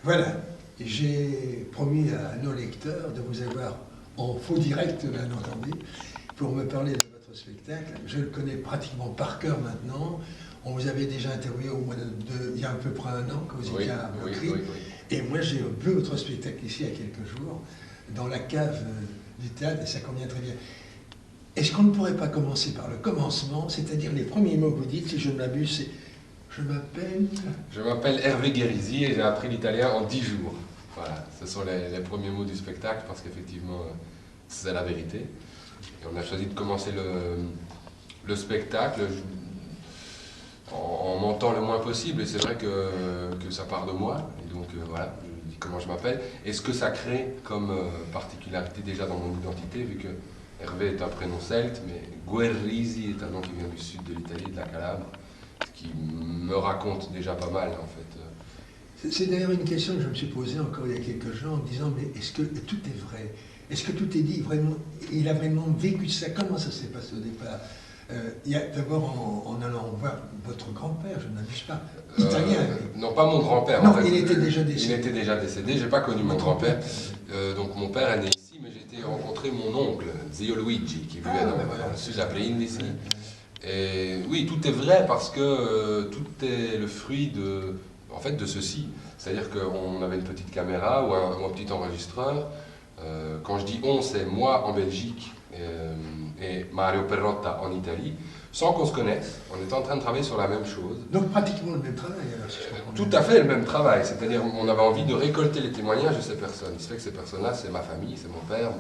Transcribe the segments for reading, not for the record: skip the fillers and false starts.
Voilà, j'ai promis à nos lecteurs de vous avoir en faux direct, bien entendu, pour me parler de votre spectacle. Je le connais pratiquement par cœur maintenant. On vous avait déjà interviewé il y a à peu près un an, quand vous étiez à Bloquerie. Et moi, j'ai vu votre spectacle ici il y a quelques jours, dans la cave du théâtre, et ça convient très bien. Est-ce qu'on ne pourrait pas commencer par le commencement, c'est-à-dire les premiers mots que vous dites, si je ne m'abuse, c'est « je m'appelle ». Je m'appelle Hervé Guérisi et j'ai appris l'italien en 10 jours. Voilà, ce sont les premiers mots du spectacle parce qu'effectivement, c'est la vérité. Et on a choisi de commencer le spectacle en mentant le moins possible, et c'est vrai que ça part de moi. Et donc voilà, je dis comment je m'appelle. Et ce que ça crée comme particularité déjà dans mon identité, vu que Hervé est un prénom celte, mais Guerrisi est un nom qui vient du sud de l'Italie, de la Calabre, ce qui me raconte déjà pas mal en fait. C'est d'ailleurs une question que je me suis posée encore il y a quelques jours en me disant, mais est-ce que tout est vrai? Est-ce que tout est dit vraiment? Il a vraiment vécu ça? Comment ça s'est passé au départ? D'abord en allant voir votre grand-père, je ne m'abuse pas, italien. Non, pas mon grand-père. Non, en fait. il était déjà décédé. Il était déjà décédé, j'ai pas connu mon grand-père. Donc mon père est né ici, mais j'ai été rencontrer mon oncle, Zio Luigi, qui vivait dans le sud de la Plaine ici. Et oui, tout est vrai parce que tout est le fruit de ceci. C'est-à-dire qu'on avait une petite caméra ou un petit enregistreur. Quand je dis on, c'est moi en Belgique et Mario Perrotta en Italie, sans qu'on se connaisse. On était en train de travailler sur la même chose. Donc pratiquement le même travail alors, si tout à fait le même travail, c'est-à-dire on avait envie de récolter les témoignages de ces personnes. Il se fait que ces personnes-là, c'est ma famille, c'est mon père,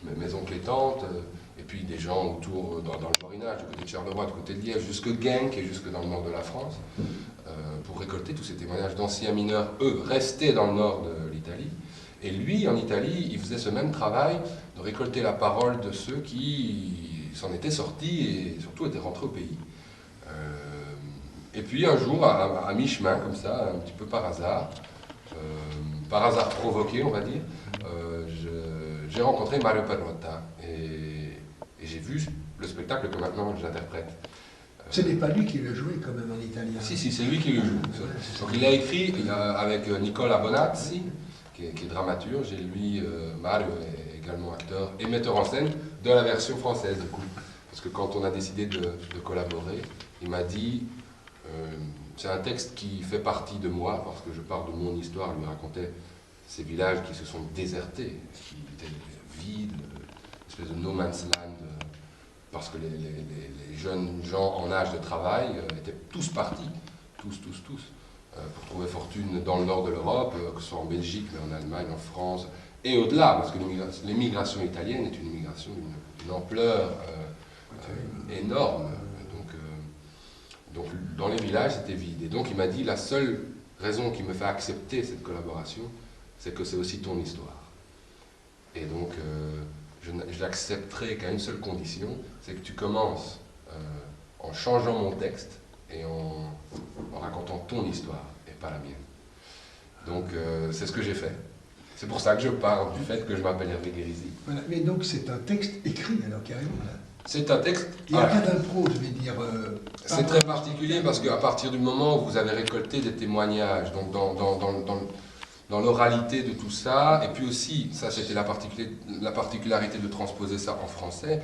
mes oncles et tantes, et puis des gens autour dans le Morinage, du côté de Charleroi, du côté de Liège, jusque Genk et jusque dans le nord de la France, pour récolter tous ces témoignages d'anciens mineurs, eux, restés dans le nord de l'Italie. Et lui, en Italie, il faisait ce même travail de récolter la parole de ceux qui s'en étaient sortis et surtout étaient rentrés au pays. Et puis un jour, à mi-chemin, comme ça, un petit peu par hasard provoqué, on va dire, j'ai rencontré Mario Perrotta et j'ai vu le spectacle que maintenant j'interprète. Ce n'est pas lui qui le jouait quand même en italien. Si, c'est lui qui le joue. Donc il a écrit avec Nicola Bonazzi, qui est dramaturge, et lui, Mario, est également acteur et metteur en scène de la version française, du coup. Parce que quand on a décidé de collaborer, il m'a dit c'est un texte qui fait partie de moi, parce que je parle de mon histoire, il me racontait ces villages qui se sont désertés, qui étaient vides, une espèce de no man's land, parce que les jeunes gens en âge de travail étaient tous partis, tous, pour trouver fortune dans le nord de l'Europe, que ce soit en Belgique, mais en Allemagne, en France, et au-delà, parce que l'immigration italienne est une immigration d'une ampleur énorme. Donc dans les villages, c'était vide. Et donc il m'a dit, la seule raison qui me fait accepter cette collaboration, c'est que c'est aussi ton histoire. Et donc je l'accepterai qu'à une seule condition, c'est que tu commences en changeant mon texte et en racontant ton histoire et pas la mienne. Donc c'est ce que j'ai fait. C'est pour ça que je parle du fait que je m'appelle Hervé Guérisi. Voilà. Mais donc c'est un texte écrit alors carrément là. C'est un texte... Il n'y a pas d'impro, je vais dire. C'est très particulier parce qu'à partir du moment où vous avez récolté des témoignages, donc dans l'oralité de tout ça, et puis aussi, ça c'était la particularité de transposer ça en français,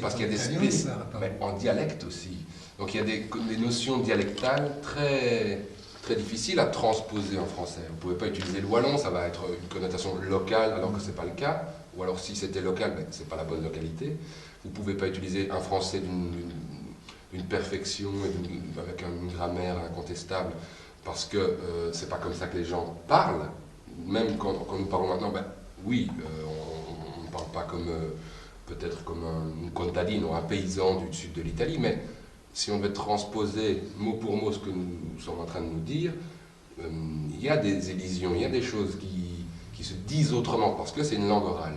parce qu'il y a des spécificités, mais en dialecte aussi. Donc il y a des notions dialectales très difficiles à transposer en français. Vous ne pouvez pas utiliser le wallon, ça va être une connotation locale alors que ce n'est pas le cas. Ou alors si c'était local, ben, ce n'est pas la bonne localité. Vous ne pouvez pas utiliser un français d'une perfection, avec une grammaire incontestable, parce que c'est pas comme ça que les gens parlent. Même quand nous parlons maintenant, ben, oui, on ne parle pas comme peut-être comme un contadino, un paysan du sud de l'Italie, mais si on devait transposer mot pour mot ce que nous sommes en train de nous dire, il y a des élisions, il y a des choses qui se disent autrement, parce que c'est une langue orale.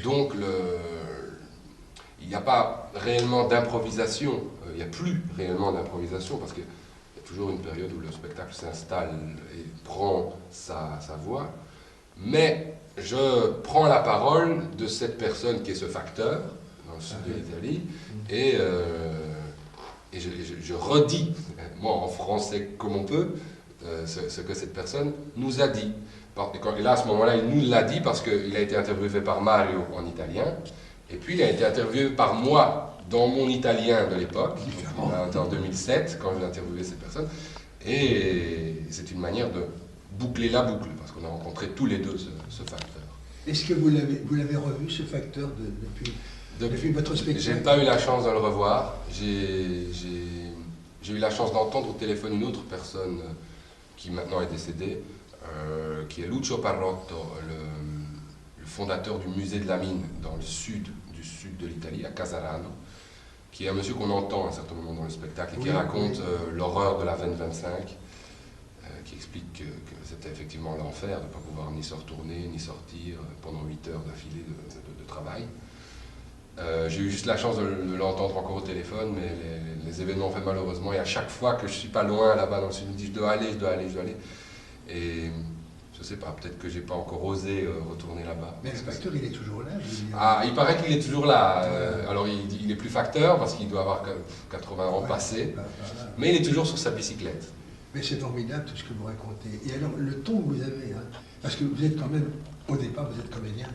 Donc, il n'y a pas réellement d'improvisation, il n'y a plus réellement d'improvisation, parce qu'il y a toujours une période où le spectacle s'installe et prend sa voix, mais je prends la parole de cette personne qui est ce facteur, dans le sud de l'Italie, et je redis, moi en français comme on peut, ce que cette personne nous a dit. Et là, à ce moment-là, il nous l'a dit parce qu'il a été interviewé par Mario en italien, et puis il a été interviewé par moi dans mon italien de l'époque, en 2007, quand j'ai interviewé cette personne. Et c'est une manière de boucler la boucle, parce qu'on a rencontré tous les deux ce facteur. Est-ce que vous l'avez revu, ce facteur, depuis votre spectacle? J'ai pas eu la chance de le revoir. J'ai eu la chance d'entendre au téléphone une autre personne qui maintenant est décédée, qui est Lucio Parrotto, le fondateur du musée de la mine dans le sud de l'Italie, à Casarano, qui est un monsieur qu'on entend à un certain moment dans le spectacle et qui raconte l'horreur de la veine 25, qui explique que c'était effectivement l'enfer de ne pas pouvoir ni se retourner, ni sortir pendant 8 heures d'affilée de travail. J'ai eu juste la chance de l'entendre encore au téléphone, mais les événements ont fait malheureusement, et à chaque fois que je suis pas loin là-bas dans le sud, je me dis je dois aller. Et je sais pas, peut-être que j'ai pas encore osé retourner là-bas. Mais le facteur, il est toujours là, je veux dire. Ah, il paraît qu'il est toujours là. Alors il est plus facteur parce qu'il doit avoir 80 ans passés, mais il est toujours sur sa bicyclette. Mais c'est formidable tout ce que vous racontez. Et alors, le ton que vous avez, hein, parce que vous êtes quand même, au départ, vous êtes comédien.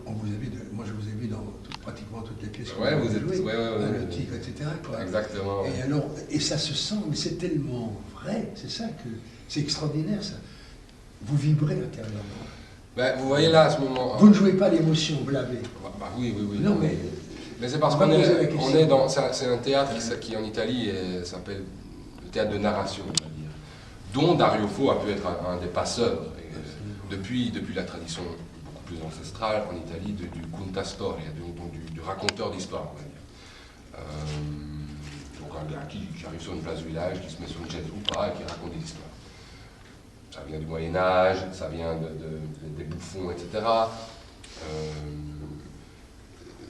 Moi, je vous ai vu dans pratiquement toutes les pièces que vous avez jouées, le Tigre, etc. Quoi. Exactement. Et alors, et ça se sent, mais c'est tellement vrai, c'est ça que c'est extraordinaire, ça. Vous vibrez intérieurement. Ben, vous voyez là, à ce moment... Vous ne jouez pas l'émotion, vous l'avez. Bah, oui. Non, mais c'est parce qu'on est dans... C'est un théâtre qui en Italie s'appelle le théâtre de narration, on va dire, dont Dario Fo a pu être un des passeurs, depuis la tradition beaucoup plus ancestrale en Italie du conta storia, du raconteur d'histoire, on va dire. Donc un gars qui arrive sur une place du village, qui se met sur une chaise ou pas, et qui raconte des histoires. Ça vient du Moyen-Âge, ça vient des bouffons, etc.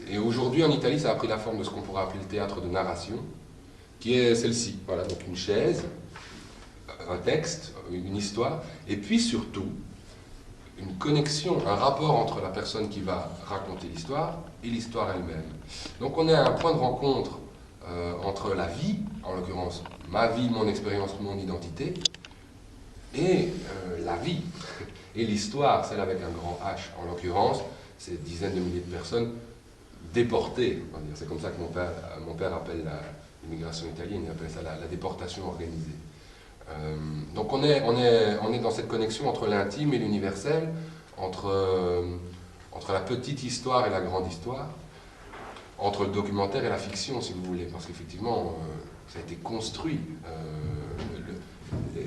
Et aujourd'hui, en Italie, ça a pris la forme de ce qu'on pourrait appeler le théâtre de narration, qui est celle-ci. Voilà, donc une chaise, un texte, une histoire, et puis surtout, une connexion, un rapport entre la personne qui va raconter l'histoire et l'histoire elle-même. Donc on est à un point de rencontre entre la vie, en l'occurrence ma vie, mon expérience, mon identité, et la vie, et l'histoire, celle avec un grand H, en l'occurrence, ces dizaines de milliers de personnes déportées. C'est comme ça que mon père appelle l'immigration italienne, il appelle ça la déportation organisée. Donc on est dans cette connexion entre l'intime et l'universel, entre la petite histoire et la grande histoire, entre le documentaire et la fiction, si vous voulez, parce qu'effectivement, ça a été construit.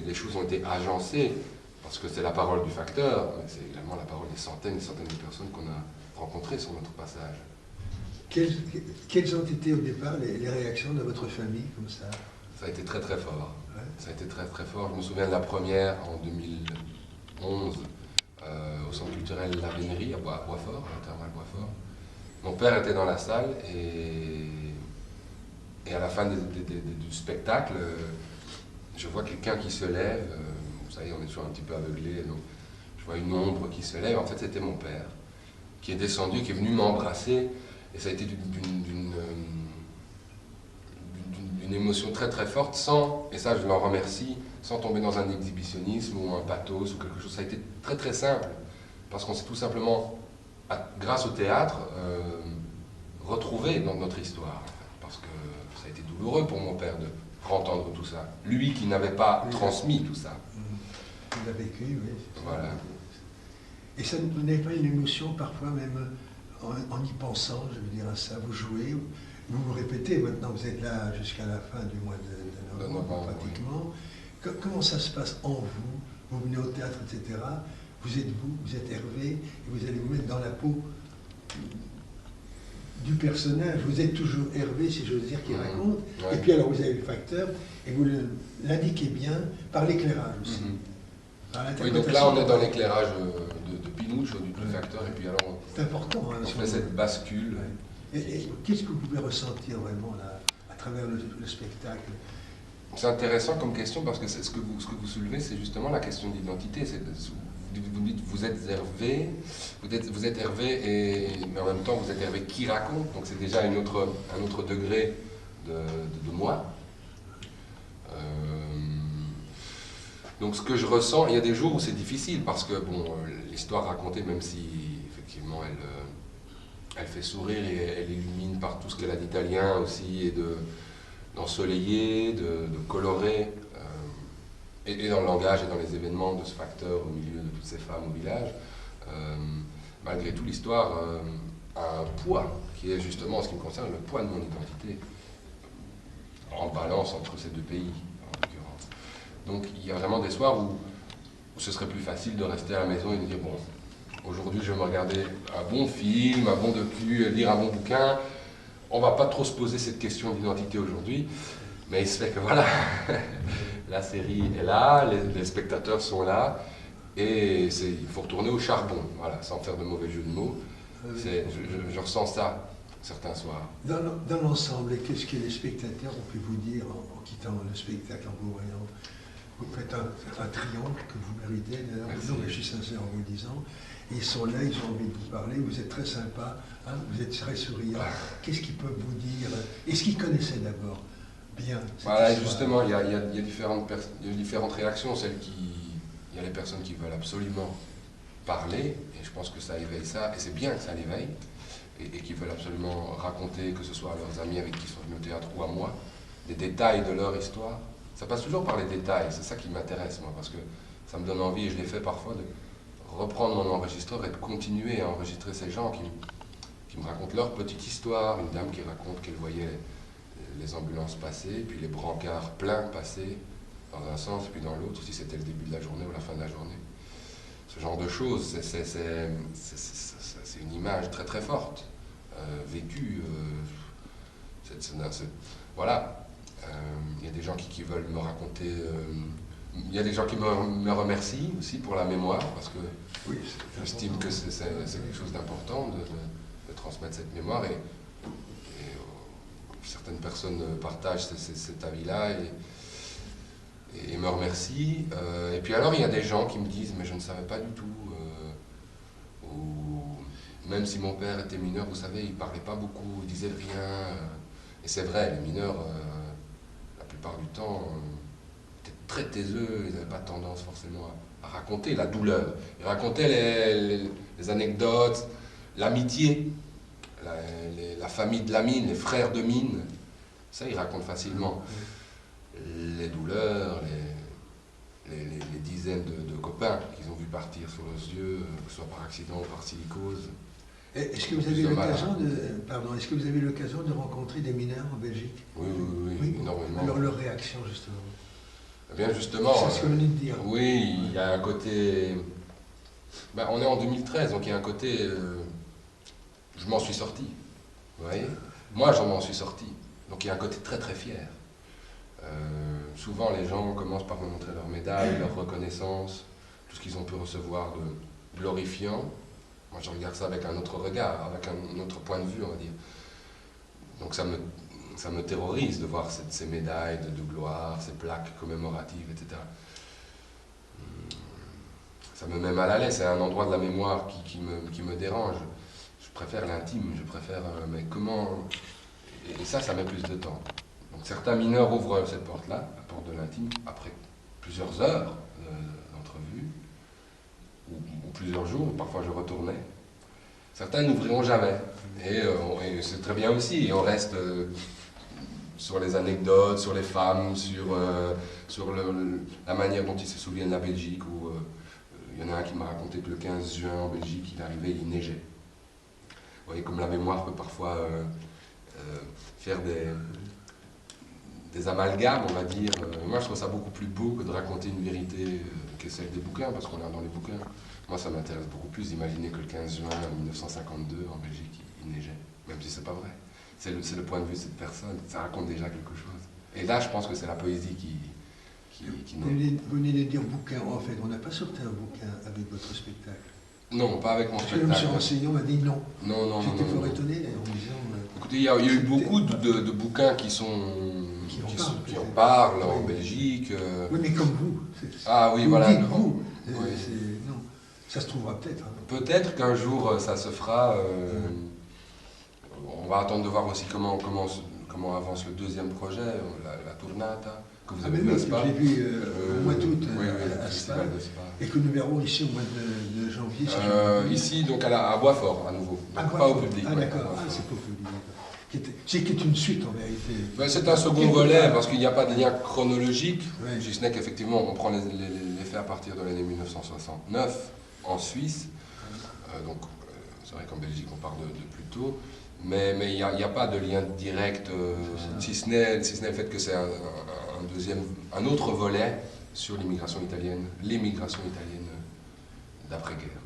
Les choses ont été agencées, parce que c'est la parole du facteur, mais c'est également la parole des centaines et centaines de personnes qu'on a rencontrées sur notre passage. Quelles ont été au départ les réactions de votre famille, comme ça? Ça a été très très fort. Ouais. Ça a été très très fort. Je me souviens de la première en 2011 au centre culturel La Vénérie à Boisfort, à l'Intervalle Boisfort. Mon père était dans la salle et à la fin du spectacle, je vois quelqu'un qui se lève, vous savez, on est toujours un petit peu aveuglé, donc je vois une ombre qui se lève, en fait c'était mon père, qui est descendu, qui est venu m'embrasser, et ça a été d'une émotion très très forte, et ça je l'en remercie, sans tomber dans un exhibitionnisme ou un pathos ou quelque chose, ça a été très très simple, parce qu'on s'est tout simplement, grâce au théâtre, retrouvé dans notre histoire, parce que ça a été douloureux pour mon père de entendre tout ça. Lui qui n'avait pas transmis tout ça. Il l'a vécu, oui. Voilà. Et ça ne n'avait pas une émotion parfois même en y pensant, je veux dire à ça, vous jouez, vous vous répétez, maintenant vous êtes là jusqu'à la fin du mois de novembre pratiquement. Oui. Comment ça se passe en vous? Vous venez au théâtre, etc. Vous êtes Hervé, et vous allez vous mettre dans la peau du personnage. Vous êtes toujours Hervé, si j'ose dire, qui raconte. Ouais. Et puis alors vous avez le facteur, et vous l'indiquez bien par l'éclairage aussi. Oui, donc là on est dans l'éclairage de Pinouche, du facteur, et puis alors c'est important, hein, on fait cette bascule. Ouais. Et qu'est-ce que vous pouvez ressentir vraiment là, à travers le spectacle? C'est intéressant comme question, parce que ce que vous soulevez, c'est justement la question d'identité. Vous dites vous êtes Hervé, vous êtes Hervé, mais en même temps vous êtes Hervé qui raconte, donc c'est déjà un autre degré de moi. Donc ce que je ressens, il y a des jours où c'est difficile parce que bon, l'histoire racontée, même si effectivement elle fait sourire et elle illumine par tout ce qu'elle a d'italien aussi et d'ensoleillé, de coloré, et dans le langage et dans les événements de ce facteur au milieu de toutes ces femmes au village, malgré tout l'histoire a un poids qui est justement, en ce qui me concerne, le poids de mon identité, en balance entre ces deux pays en l'occurrence. Donc il y a vraiment des soirs où ce serait plus facile de rester à la maison et de dire bon, aujourd'hui je vais me regarder un bon film, un bon docu, lire un bon bouquin. On va pas trop se poser cette question d'identité aujourd'hui, mais il se fait que voilà, la série est là, les spectateurs sont là, et il faut retourner au charbon, voilà, sans faire de mauvais jeu de mots. Je ressens ça certains soirs. Dans l'ensemble, qu'est-ce que les spectateurs ont pu vous dire en quittant le spectacle, en vous voyant? Vous faites un triomphe que vous méritez, non, mais je suis sincère en vous le disant. Ils sont là, ils ont envie de vous parler, vous êtes très sympa, hein, vous êtes très souriant. Qu'est-ce qu'ils peuvent vous dire? Est-ce qu'ils connaissaient d'abord bien cette Voilà, histoire? justement, il y a différentes réactions. Il y a les personnes qui veulent absolument parler, et je pense que ça éveille ça, et c'est bien que ça l'éveille, et qui veulent absolument raconter, que ce soit à leurs amis avec qui ils sont venus au théâtre ou à moi, des détails de leur histoire. Ça passe toujours par les détails, c'est ça qui m'intéresse, moi, parce que ça me donne envie, et je l'ai fait parfois, de reprendre mon enregistreur et de continuer à enregistrer ces gens qui me racontent leur petite histoire. Une dame qui raconte qu'elle voyait les ambulances passer, puis les brancards pleins passer, dans un sens, puis dans l'autre, si c'était le début de la journée ou la fin de la journée. Ce genre de choses, c'est une image très très forte, vécue. Voilà. Il y a des gens qui veulent me raconter. Il y a des gens qui me remercient aussi pour la mémoire, parce que oui, j'estime que c'est quelque chose d'important de transmettre cette mémoire. Et certaines personnes partagent cet avis-là et me remercient. Et puis alors, il y a des gens qui me disent « mais je ne savais pas du tout ». Ou même si mon père était mineur, vous savez, il ne parlait pas beaucoup, il disait rien. Et c'est vrai, les mineurs, la plupart du temps, étaient très taiseux, ils n'avaient pas tendance forcément à raconter la douleur. Ils racontaient les anecdotes, l'amitié, la famille de la mine, les frères de mine. Ça, ils racontent facilement. Les douleurs, les dizaines de copains qu'ils ont vu partir sous leurs yeux, que ce soit par accident ou par silicose. Est-ce que vous avez l'occasion de rencontrer des mineurs en Belgique? Oui, énormément. Leur réaction, justement. Eh bien, justement, c'est ce que vous venez de dire. Oui, il y a un côté... Ben, on est en 2013, donc il y a un côté... je m'en suis sorti, vous voyez? Moi, j'en m'en suis sorti. Donc il y a un côté très très fier. Souvent, les gens commencent par me montrer leurs médailles, leur reconnaissance, tout ce qu'ils ont pu recevoir de glorifiant. Moi, je regarde ça avec un autre regard, avec un autre point de vue, on va dire. Donc ça me terrorise de voir ces médailles de gloire, ces plaques commémoratives, etc. Ça me met mal à l'aise, c'est un endroit de la mémoire qui me dérange. Je préfère l'intime, je préfère... mais comment... Et ça met plus de temps. Donc certains mineurs ouvrent cette porte-là, la porte de l'intime, après plusieurs heures d'entrevue, ou plusieurs jours, parfois je retournais. Certains n'ouvriront jamais, et c'est très bien aussi, et on reste sur les anecdotes, sur les femmes, sur la manière dont ils se souviennent de la Belgique, où il y en a un qui m'a raconté que le 15 juin en Belgique, il arrivait, il neigeait. Vous voyez comme la mémoire peut parfois faire des amalgames, on va dire. Moi, je trouve ça beaucoup plus beau que de raconter une vérité que celle des bouquins, parce qu'on a dans les bouquins. Moi, ça m'intéresse beaucoup plus d'imaginer que le 15 juin 1952, en Belgique, il neigeait, même si c'est pas vrai. C'est le point de vue de cette personne, ça raconte déjà quelque chose. Et là, je pense que c'est la poésie qui Vous venez de dire bouquin, en fait, on n'a pas sorti un bouquin avec votre spectacle. Non, pas avec mon spectacle. Parce que le monsieur enseignant m'a dit non. Non. J'étais fort étonné en disant... Écoutez, il y a eu beaucoup de bouquins qui en parlent en Belgique. Oui, mais comme vous. Ah oui, vous voilà. Dites vous. Oui. Non, ça se trouvera peut-être. Hein. Peut-être qu'un jour ça se fera. On va attendre de voir aussi comment avance le deuxième projet, la Tournata, que vous avez vu, n'est-ce pas? J'ai vu au mois d'août. Oui. n'est-ce pas? Et que nous verrons ici au mois de janvier. Si je Ici, donc à Boisfort, à nouveau. Ah, Pas au public. Ah ouais, d'accord, à Boisfort. c'est pas au public. D'accord. C'est qui est une suite en vérité. Ben, c'est un second volet parce qu'il n'y a pas de lien chronologique, Ouais. si ce n'est qu'effectivement on prend les faits à partir de l'année 1969 en Suisse. C'est vrai qu'en Belgique on part de plus tôt, mais il n'y a pas de lien direct, si ce n'est le fait que c'est un autre volet sur l'émigration italienne d'après-guerre.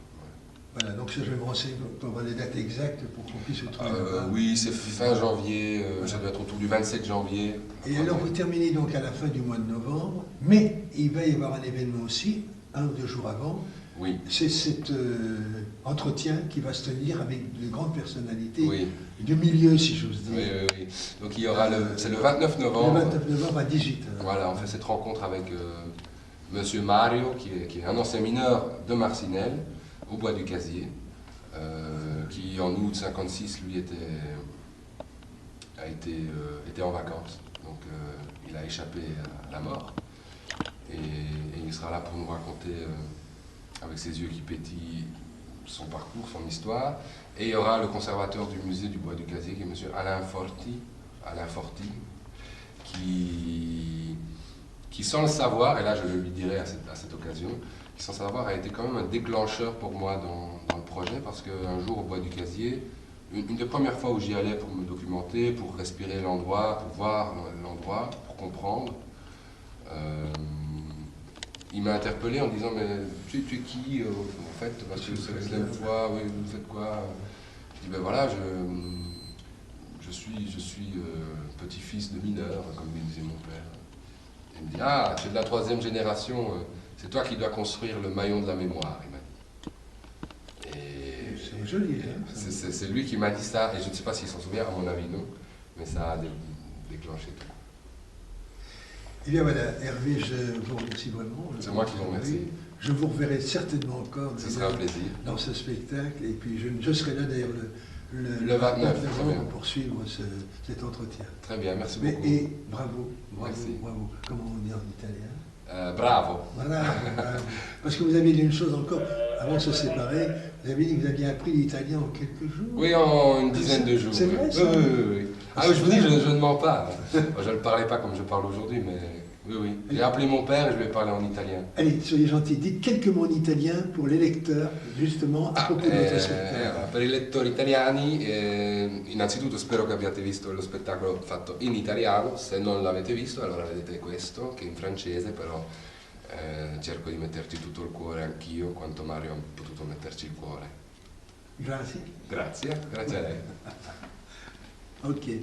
Voilà, donc ça je vais me renseigner pour avoir les dates exactes pour qu'on puisse se trouver là-bas. Oui, c'est fin janvier, ça doit être autour du 27 janvier. Et alors vous terminez donc à la fin du mois de novembre, mais il va y avoir un événement aussi, 1 ou 2 jours avant. Oui. C'est cet entretien qui va se tenir avec de grandes personnalités Oui. du milieu, si j'ose dire. Oui. Donc il y aura c'est le 29 novembre. Le 29 novembre à 18h. Voilà, on fait cette rencontre avec Monsieur Mario, qui est un ancien mineur de Marcinelle, au Bois du Casier, qui en août 56, lui, était en vacances. Donc il a échappé à la mort. Et il sera là pour nous raconter, avec ses yeux qui pétillent, son parcours, son histoire. Et il y aura le conservateur du musée du Bois du Casier, qui est Monsieur Alain Forti, qui sans le savoir, et là je le lui dirai à cette occasion, qui sans savoir a été quand même un déclencheur pour moi dans le projet, parce qu'un jour au Bois du Casier, une des premières fois où j'y allais pour me documenter, pour respirer l'endroit, pour voir l'endroit, pour comprendre, il m'a interpellé en disant mais tu es qui en fait, parce que c'est la deuxième fois, oui, vous faites quoi? Je dis ben voilà, je suis petit-fils de mineur, comme me disait mon père. Il me dit ah, tu es de la 3e génération, c'est toi qui dois construire le maillon de la mémoire, il m'a dit. Et C'est joli, hein, c'est lui qui m'a dit ça, et je ne sais pas s'il s'en souvient, à mon avis non, mais ça a déclenché tout. Eh bien voilà, Hervé, je vous remercie vraiment. C'est moi qui vous remercie. Je vous reverrai certainement encore Ce sera un plaisir. Dans ce spectacle, et puis je serai là d'ailleurs le 29 novembre pour suivre cet entretien. Très bien, merci beaucoup. Et bravo, Merci. bravo, comment on dit en italien? Bravo. Voilà, bravo. Parce que vous avez dit une chose encore, avant de se séparer, vous avez dit que vous aviez appris l'italien en quelques jours. Oui, en une dizaine de jours. C'est vrai, ça? Oui. Ah oui, je vous dis, je ne mens pas. Je ne le parlais pas comme je parle aujourd'hui, mais oui. J'ai appelé mon père et je lui ai parlé en italien. Allez, soyez gentils, dites quelques mots en italien pour les lecteurs, justement, à propos de votre spectacle. Per i lettori italiani, innanzitutto spero che abbiate visto lo spettacolo fatto in italiano. Se non l'avete visto, allora vedete questo, che è in francese, però cerco di metterci tutto il cuore anch'io, quanto Mario ha potuto metterci il cuore. Grazie. Grazie a lei. Ok.